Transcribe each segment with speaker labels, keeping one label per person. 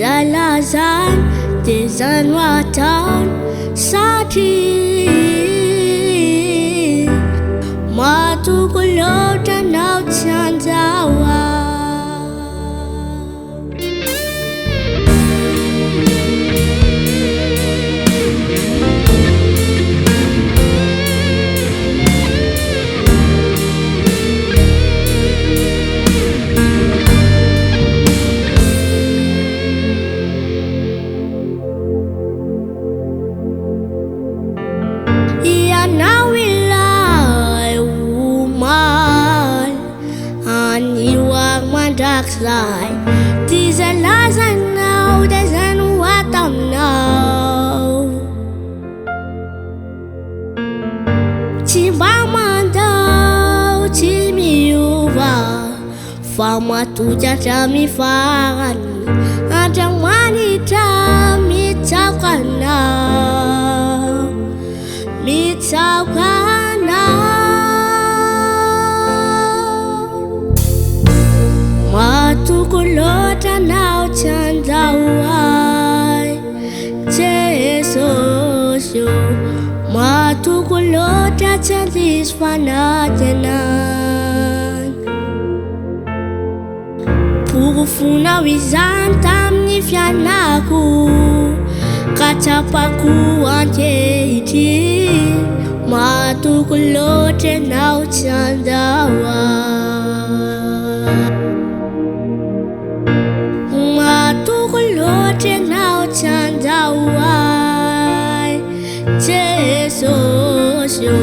Speaker 1: Zalazan Dezanwatan Sati Matukulota Nau Chanzawa dark side. These are lies I know, there's no what I know. Chibamando, Chimiuva, Fama to Jami Fan, Ajamanita, Mitsakana, Mitsakana. Matukulota Nau Chanzawai Jesosho Matukulota Chanzis Fanatenan Pugufuna Wizantam Nifyanaku Kachapaku Anjeiti Matukulota Nau Chanzawai Matukulota Nau Chanzawai Jesosho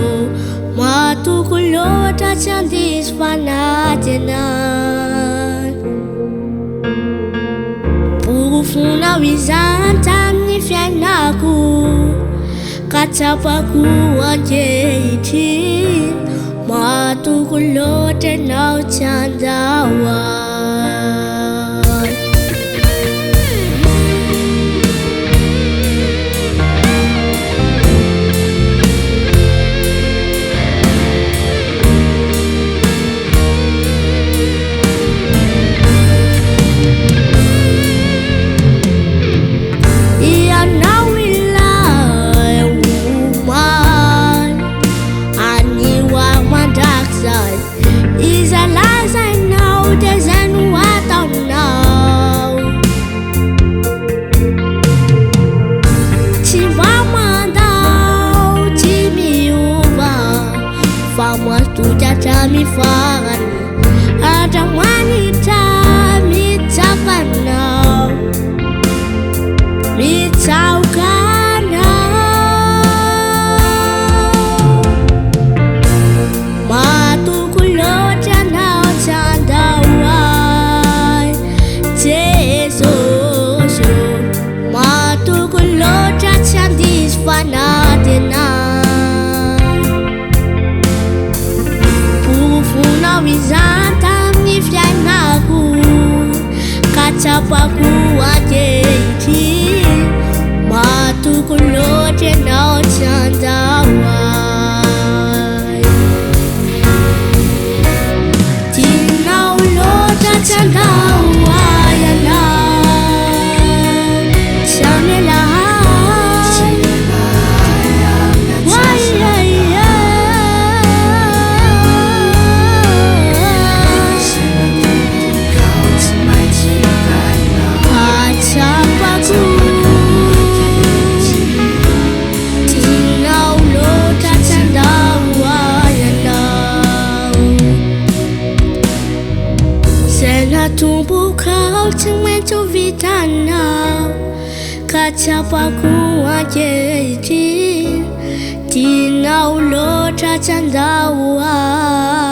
Speaker 1: Matukulota Chanzis Fanatenan Pugufuna Wizantam Nifyanaku Kachapaku Anjeiti Matukulota Nau Chanzawai Jami Fan Ajamanita Mitsakana Mitsaukana Matukulota Nau Chanzawai Jesosho Matukulota Chanzis Fanatenan Wizantam Nifyanaku Kachapaku Anjeiti Matukulota Nau Chanzawai Tinaulota Chanzawai Shamila Tumbuh kau cengmen cuvitana Kachapaku Anjeiti Tinaulota Chanzawai